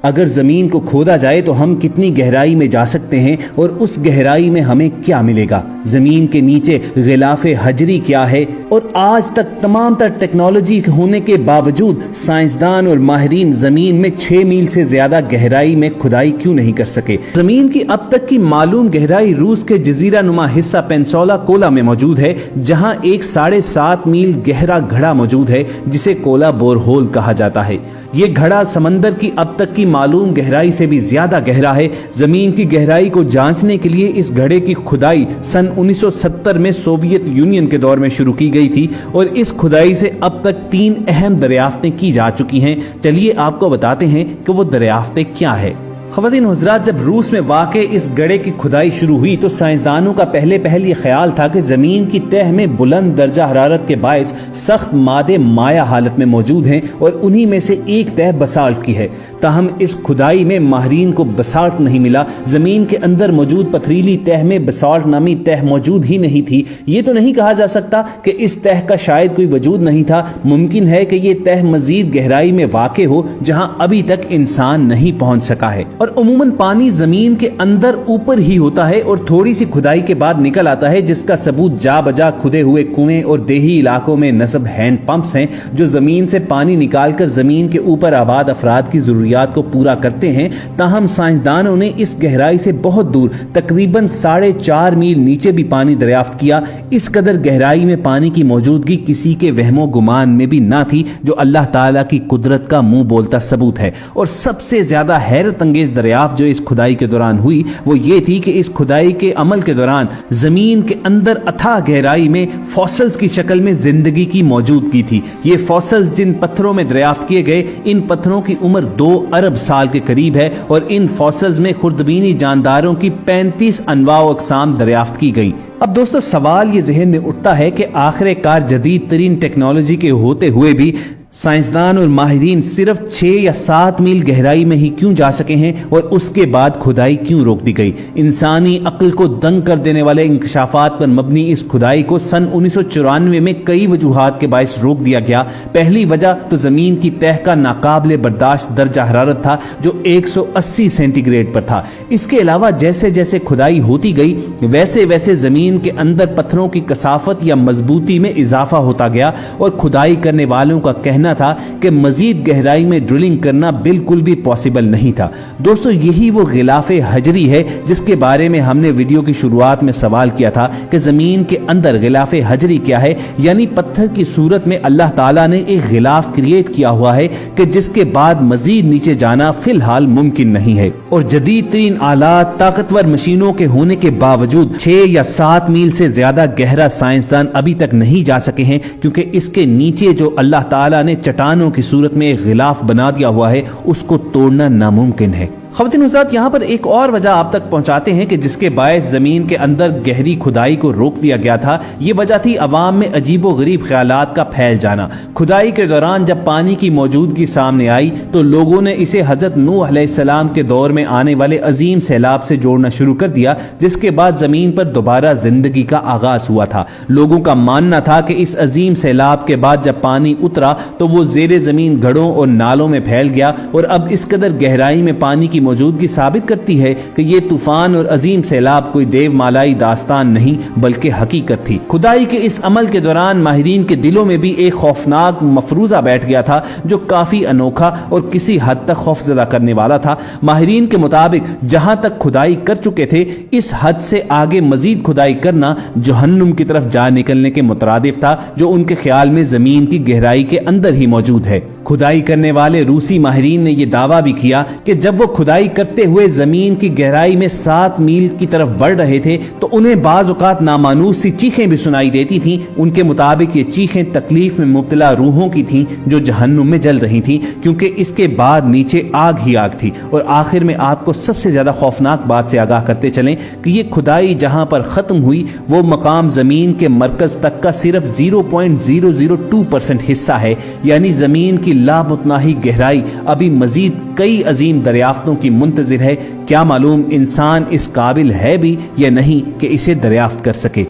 اگر زمین کو کھودا جائے تو ہم کتنی گہرائی میں جا سکتے ہیں اور اس گہرائی میں ہمیں کیا ملے گا؟ زمین کے نیچے غلاف حجری کیا ہے؟ اور آج تک تمام تر ٹیکنالوجی ہونے کے باوجود سائنسدان اور ماہرین زمین میں 6 میل سے زیادہ گہرائی میں کھدائی کیوں نہیں کر سکے؟ زمین کی اب تک کی معلوم گہرائی روس کے جزیرہ نما حصہ پینسولا کولا میں موجود ہے، جہاں ایک 7.5 میل گہرا گھڑا موجود ہے جسے کولا بور ہول کہا جاتا ہے۔ یہ گھڑا سمندر کی اب تک کی معلوم گہرائی سے بھی زیادہ گہرا ہے۔ زمین کی گہرائی کو جانچنے کے لیے اس گھڑے کی کھدائی سن 1970 میں سوویت یونین کے دور میں شروع کی گئی تھی اور اس کھدائی سے اب تک 3 اہم دریافتیں کی جا چکی ہیں۔ چلیے آپ کو بتاتے ہیں کہ وہ دریافتیں کیا ہیں۔ خواتین حضرات، جب روس میں واقع اس گڑھے کی کھدائی شروع ہوئی تو سائنسدانوں کا پہلے یہ خیال تھا کہ زمین کی تہ میں بلند درجہ حرارت کے باعث سخت مادے مائع حالت میں موجود ہیں اور انہی میں سے ایک تہ بسالٹ کی ہے۔ تاہم اس کھدائی میں ماہرین کو بسالٹ نہیں ملا۔ زمین کے اندر موجود پتھریلی تہ میں بسالٹ نامی تہ موجود ہی نہیں تھی۔ یہ تو نہیں کہا جا سکتا کہ اس تہ کا شاید کوئی وجود نہیں تھا، ممکن ہے کہ یہ تہ مزید گہرائی میں واقع ہو جہاں ابھی تک انسان نہیں پہنچ سکا ہے۔ اور عموماً پانی زمین کے اندر اوپر ہی ہوتا ہے اور تھوڑی سی کھدائی کے بعد نکل آتا ہے، جس کا ثبوت جا بجا کھدے ہوئے کنویں اور دیہی علاقوں میں نصب ہینڈ پمپس ہیں جو زمین سے پانی نکال کر زمین کے اوپر آباد افراد کی ضروریات کو پورا کرتے ہیں۔ تاہم سائنسدانوں نے اس گہرائی سے بہت دور تقریباً 4.5 میل نیچے بھی پانی دریافت کیا۔ اس قدر گہرائی میں پانی کی موجودگی کسی کے وہم و گمان میں بھی نہ تھی، جو اللہ تعالیٰ کی قدرت کا منہ بولتا ثبوت ہے۔ اور سب سے زیادہ حیرت انگیز دریافت جو اس کھدائی کے دوران ہوئی وہ یہ تھی کہ اس کھدائی کے عمل کے دوران زمین کے اندر اتھاہ گہرائی میں فوسلز کی شکل میں زندگی کی موجودگی تھی۔ یہ فوسلز جن پتھروں میں دریافت کیے گئے، ان پتھروں کی عمر 2 ارب سال کے قریب ہے اور ان فوسلز میں خردبینی جانداروں کی 35 انواع و اقسام دریافت کی گئی۔ اب دوستو، سوال یہ ذہن میں اٹھتا ہے کہ آخر کار جدید ترین ٹیکنالوجی کے ہوتے ہوئے بھی سائنسدان اور ماہرین صرف 6 یا 7 میل گہرائی میں ہی کیوں جا سکے ہیں اور اس کے بعد کھدائی کیوں روک دی گئی؟ انسانی عقل کو دنگ کر دینے والے انکشافات پر مبنی اس کھدائی کو سن 1994 میں کئی وجوہات کے باعث روک دیا گیا۔ پہلی وجہ تو زمین کی تہ کا ناقابل برداشت درجہ حرارت تھا جو 180 سینٹی گریڈ پر تھا۔ اس کے علاوہ جیسے جیسے کھدائی ہوتی گئی ویسے ویسے زمین کے اندر پتھروں کی کثافت یا مضبوطی میں اضافہ ہوتا گیا اور کھدائی کرنے والوں کا کہنا تھا کہ مزید گہرائی میں ڈرلنگ کرنا بالکل بھی پاسبل نہیں تھا۔ دوستو، یہی وہ غلاف حجری ہے جس کے بارے میں ہم نے ویڈیو کی شروعات میں سوال کیا تھا کہ زمین کے اندر غلاف حجری کیا ہے، یعنی پتھر کی صورت میں اللہ تعالیٰ نے ایک غلاف کریٹ کیا ہوا ہے کہ جس کے بعد مزید نیچے جانا فی الحال ممکن نہیں ہے۔ اور جدید ترین آلات، طاقتور مشینوں کے ہونے کے باوجود 6 یا 7 میل سے زیادہ گہرا سائنسدان ابھی تک نہیں جا سکے ہیں، کیونکہ اس کے نیچے جو اللہ تعالیٰ نے چٹانوں کی صورت میں ایک غلاف بنا دیا ہوا ہے اس کو توڑنا ناممکن ہے۔ خواتین حضرات، یہاں پر ایک اور وجہ آپ تک پہنچاتے ہیں کہ جس کے باعث زمین کے اندر گہری کھدائی کو روک دیا گیا تھا۔ یہ وجہ تھی عوام میں عجیب و غریب خیالات کا پھیل جانا۔ کھدائی کے دوران جب پانی کی موجودگی سامنے آئی تو لوگوں نے اسے حضرت نوح علیہ السلام کے دور میں آنے والے عظیم سیلاب سے جوڑنا شروع کر دیا، جس کے بعد زمین پر دوبارہ زندگی کا آغاز ہوا تھا۔ لوگوں کا ماننا تھا کہ اس عظیم سیلاب کے بعد جب پانی اترا تو وہ زیر زمین گڑھوں اور نالوں میں پھیل گیا اور اب اس قدر گہرائی میں پانی کی موجودگی ثابت کرتی ہے کہ یہ طوفان اور عظیم سیلاب کوئی دیو مالائی داستان نہیں بلکہ حقیقت تھی۔ کھدائی کے اس عمل کے دوران ماہرین کے دلوں میں بھی ایک خوفناک مفروضہ بیٹھ گیا تھا جو کافی انوکھا اور کسی حد تک خوفزدہ کرنے والا تھا۔ ماہرین کے مطابق جہاں تک کھدائی کر چکے تھے اس حد سے آگے مزید کھدائی کرنا جہنم کی طرف جا نکلنے کے مترادف تھا، جو ان کے خیال میں زمین کی گہرائی کے اندر ہی موجود ہے۔ کھدائی کرنے والے روسی ماہرین نے یہ دعویٰ بھی کیا کہ جب وہ کھدائی کرتے ہوئے زمین کی گہرائی میں 7 میل کی طرف بڑھ رہے تھے تو انہیں بعض اوقات نامانوس سی چیخیں بھی سنائی دیتی تھیں۔ ان کے مطابق یہ چیخیں تکلیف میں مبتلا روحوں کی تھیں جو جہنم میں جل رہی تھیں، کیونکہ اس کے بعد نیچے آگ ہی آگ تھی۔ اور آخر میں آپ کو سب سے زیادہ خوفناک بات سے آگاہ کرتے چلیں کہ یہ کھدائی جہاں پر ختم ہوئی وہ مقام زمین کے مرکز تک کا صرف 0.002% حصہ ہے، یعنی زمین کی لامتناہی گہرائی ابھی مزید کئی عظیم دریافتوں کی منتظر ہے۔ کیا معلوم انسان اس قابل ہے بھی یا نہیں کہ اسے دریافت کر سکے۔